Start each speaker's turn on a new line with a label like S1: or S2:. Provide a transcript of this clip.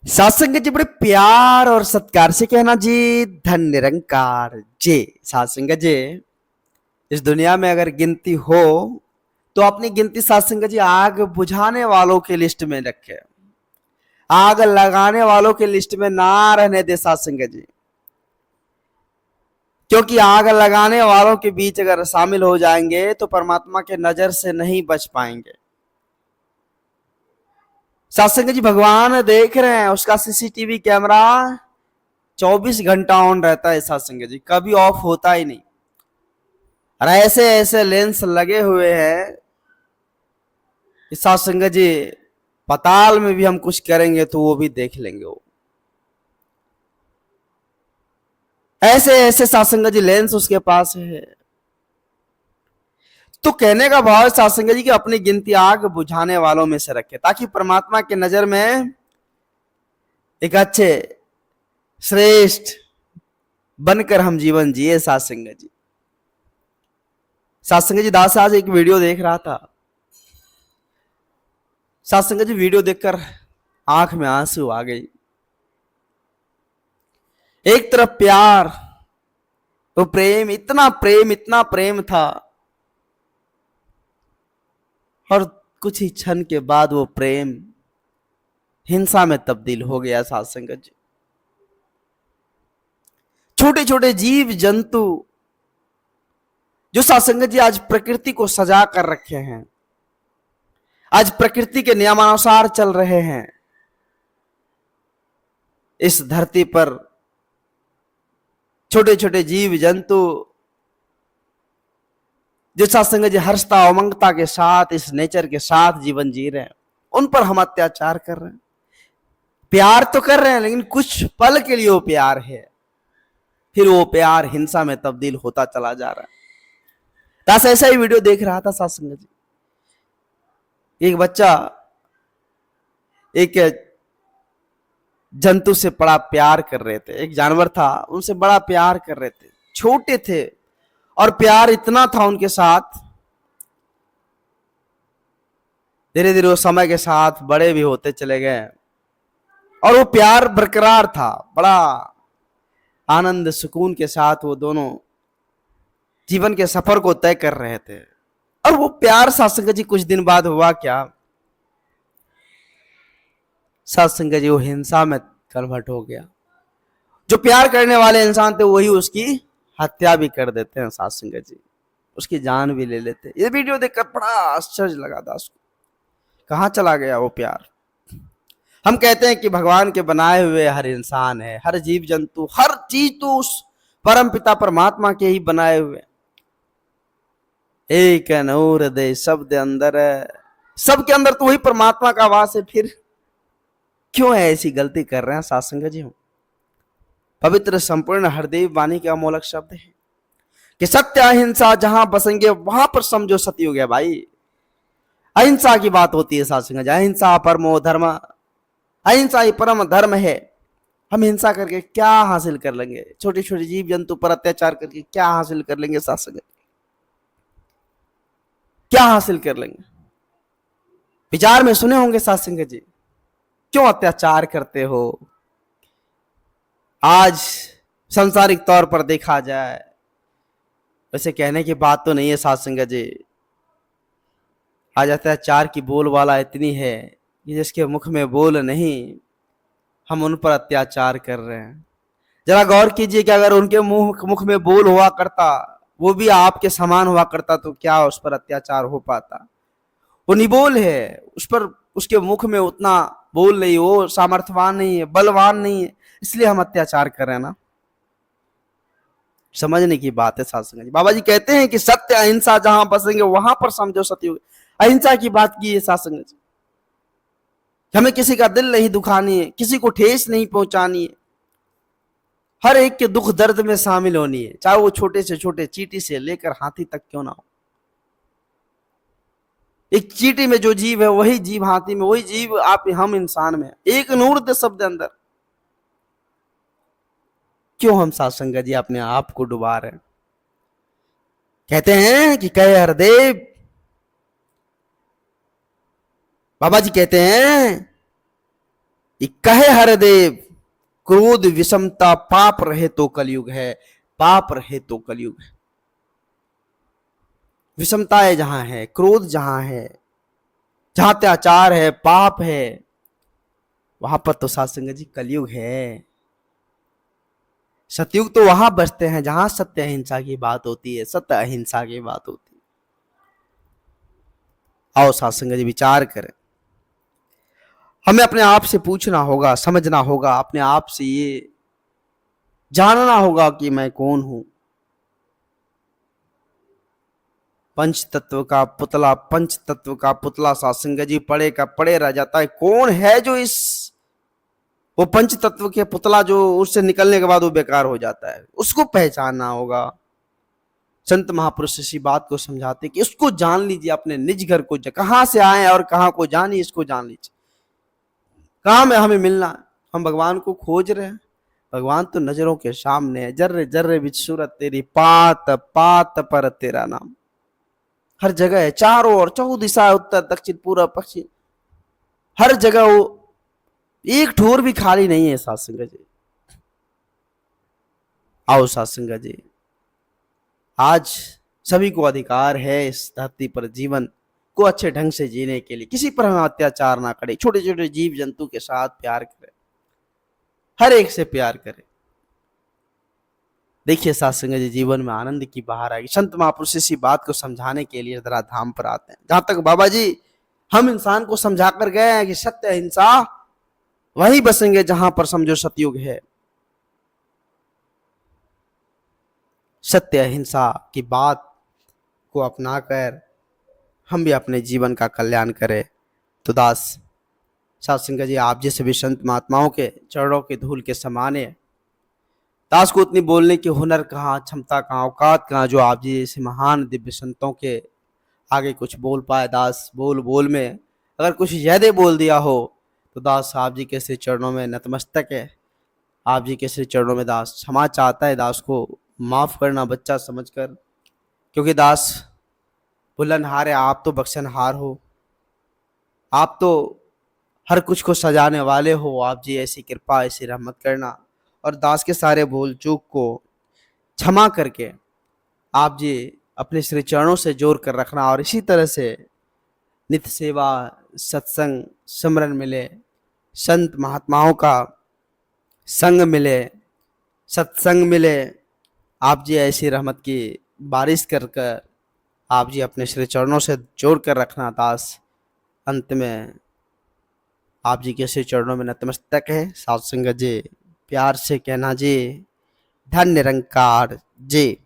S1: सत्संग जी बड़े प्यार और सत्कार से कहना जी। धन निरंकार जी। सत्संग जी, इस दुनिया में अगर गिनती हो तो अपनी गिनती सत्संग जी आग बुझाने वालों की लिस्ट में रखे, आग लगाने वालों की लिस्ट में ना रहने दे सत्संग जी। क्योंकि आग लगाने वालों के बीच अगर शामिल हो जाएंगे तो परमात्मा के नजर से नहीं बच पाएंगे। सत्संग जी, भगवान देख रहे हैं, उसका सीसीटीवी कैमरा 24 घंटा ऑन रहता है सत्संग जी, कभी ऑफ होता ही नहीं। और ऐसे ऐसे लेंस लगे हुए हैं कि सत्संग जी पताल में भी हम कुछ करेंगे तो वो भी देख लेंगे। वो ऐसे ऐसे सत्संग जी लेंस उसके पास है। तो कहने का भाव सत्संग जी की अपनी गिनती आग बुझाने वालों में से रखे, ताकि परमात्मा के नजर में एक अच्छे श्रेष्ठ बनकर हम जीवन जिए। सत्संग जी, सत्संग जी दास आज एक वीडियो देख रहा था। सत्संग जी वीडियो देखकर आंख में आंसू आ गई। एक तरफ प्यार, तो प्रेम, इतना प्रेम था, और कुछ ही क्षण के बाद वो प्रेम हिंसा में तब्दील हो गया। सत्संग जी, छोटे छोटे जीव जंतु जो सत्संग जी आज प्रकृति को सजा कर रखे हैं, आज प्रकृति के नियमानुसार चल रहे हैं, इस धरती पर छोटे छोटे जीव जंतु जो सत्संग जी हर्षता उमंगता के साथ इस नेचर के साथ जीवन जी रहे हैं, उन पर हम अत्याचार कर रहे हैं। प्यार तो कर रहे हैं, लेकिन कुछ पल के लिए वो प्यार है, फिर वो प्यार हिंसा में तब्दील होता चला जा रहा है। तास ऐसा ही वीडियो देख रहा था सत्संग जी। एक बच्चा एक जंतु से बड़ा प्यार कर रहे थे, एक जानवर था, उनसे बड़ा प्यार कर रहे थे, छोटे थे और प्यार इतना था उनके साथ। धीरे धीरे वो समय के साथ बड़े भी होते चले गए और वो प्यार बरकरार था। बड़ा आनंद सुकून के साथ वो दोनों जीवन के सफर को तय कर रहे थे। और वो प्यार सत्संग जी कुछ दिन बाद हुआ क्या, सत्संग जी वो हिंसा में कन्वर्ट हो गया। जो प्यार करने वाले इंसान थे वही उसकी हत्या भी कर देते हैं सत्संग जी, उसकी जान भी ले लेते। ये वीडियो देखकर बड़ा आश्चर्य लगा दास को, कहां चला गया वो प्यार। हम कहते हैं कि भगवान के बनाए हुए हर इंसान है, हर जीव जंतु, हर चीज तो उस परम पिता परमात्मा के ही बनाए हुए। एक नूर दे शब्द अंदर है, सबके अंदर तो वही परमात्मा का वास है। फिर क्यों है ऐसी गलती कर रहे हैं सत्संग जी। हम पवित्र संपूर्ण हरदेव वाणी के अमोलक शब्द है कि सत्य अहिंसा जहां बसेंगे वहां पर समझो सत्य गया भाई। अहिंसा की बात होती है सत्संग जी, अहिंसा परमो धर्म, अहिंसा ही परम धर्म है। हम हिंसा करके क्या हासिल कर लेंगे, छोटे छोटे जीव जंतु पर अत्याचार करके क्या हासिल कर लेंगे सत्संग, क्या हासिल कर लेंगे। विचार में सुने होंगे सत्संग जी, क्यों अत्याचार करते हो। आज सांसारिक तौर पर देखा जाए, वैसे कहने की बात तो नहीं है सत्संग जी, आज अत्याचार की बोलबाला इतनी है कि जिसके मुख में बोल नहीं, हम उन पर अत्याचार कर रहे हैं। जरा गौर कीजिए कि अगर उनके मुख में बोल हुआ करता, वो भी आपके समान हुआ करता, तो क्या उस पर अत्याचार हो पाता। वो निबोल है, उस पर उसके मुख में उतना बोल नहीं, वो सामर्थ्यवान नहीं है, बलवान नहीं है, इसलिए हम अत्याचार कर रहे हैं ना। समझने की बात है सत्संग जी। बाबा जी कहते हैं कि सत्य अहिंसा जहां बसेंगे वहां पर समझो सत्य। अहिंसा की बात की है सत्संग जी, हमें किसी का दिल नहीं दुखानी है, किसी को ठेस नहीं पहुंचानी है, हर एक के दुख दर्द में शामिल होनी है, चाहे वो छोटे से छोटे चींटी से लेकर हाथी तक क्यों ना हो। एक चींटी में जो जीव है वही जीव हाथी में, वही जीव आप हम इंसान में, एक नूर दे शब्द अंदर। क्यों हम सत्संग जी अपने आप को डुबा रहे हैं। कहते हैं कि कहे हरदेव, बाबा जी कहते हैं ये कहे हरदेव क्रोध विषमता पाप रहे तो कलयुग है, पाप रहे तो कलयुग है। विषमताएं जहां है, क्रोध जहां है, जहां अत्याचार है, पाप है, वहां पर तो साध संगत जी कलयुग है। सतयुग तो वहां बसते हैं जहां सत्य अहिंसा की बात होती है, सत्य अहिंसा की बात होती है। आओ साध संगत जी विचार करें। हमें अपने आप से पूछना होगा, समझना होगा, अपने आप से ये जानना होगा कि मैं कौन हूं। पंच तत्व का पुतला, पंच तत्व का पुतला साध संगत जी पड़े का पड़े रह जाता है। कौन है जो इस वो पंच तत्व के पुतला जो उससे निकलने के बाद वो बेकार हो जाता है, उसको पहचानना होगा। संत महापुरुष इसी बात को समझाते कि उसको जान लीजिए, अपने निज घर को, कहां से आए और कहां को जानिए, इसको जान लीजिए। कहां में हमें मिलना, हम भगवान को खोज रहे हैं, भगवान तो नजरों के सामने है। जर्रे जर्रे बिच सूरत तेरी, पात पात पर तेरा नाम। हर जगह है, चारों ओर, चौदिशा दिशा, उत्तर दक्षिण पूर्व पश्चिम, हर जगह वो, एक ठोर भी खाली नहीं है साध संगत जी। आओ साध संगत जी, आज सभी को अधिकार है इस धरती पर जीवन को अच्छे ढंग से जीने के लिए। किसी पर हम अत्याचार ना करें, छोटे छोटे जीव जंतु के साथ प्यार करें, हर एक से प्यार करें। देखिए साध संगत जी, जीवन में आनंद की बहार आएगी। संत महापुरुष इसी बात को समझाने के लिए जरा धाम पर आते हैं। जहां तक बाबा जी हम इंसान को समझा कर गए हैं कि सत्य अहिंसा वही बसेंगे जहां पर समझो सतयुग है। सत्य अहिंसा की बात को अपनाकर हम भी अपने जीवन का कल्याण करें। तो दास साध संगत जी, आप जैसे भी संत महात्माओं के चरणों के धूल के समान है। दास को उतनी बोलने की हुनर कहाँ, क्षमता कहाँ, औकात कहाँ, जो आप जी जैसे महान दिव्य संतों के आगे कुछ बोल पाए। दास बोल बोल में अगर कुछ ज्यादा बोल दिया हो तो दास आप जी के श्री चरणों में नतमस्तक है। आप जी के श्री चरणों में दास क्षमा चाहता है, दास को माफ करना बच्चा समझकर, क्योंकि दास भुलनहार है, आप तो बख्शनहार हो, आप तो हर कुछ को सजाने वाले हो। आप जी ऐसी कृपा, ऐसी रहमत करना और दास के सारे भूल चूक को क्षमा करके आप जी अपने श्री चरणों से जोड़ कर रखना। और इसी तरह से नित्य सेवा, सत्संग, सिमरन मिले, संत महात्माओं का संग मिले, सत्संग मिले। आप जी ऐसी रहमत की बारिश कर कर आप जी अपने श्री चरणों से जोड़ कर रखना। दास अंत में आप जी के श्री चरणों में नतमस्तक है। साध संगत जी प्यार से कहना जी, धन्य निरंकार जी।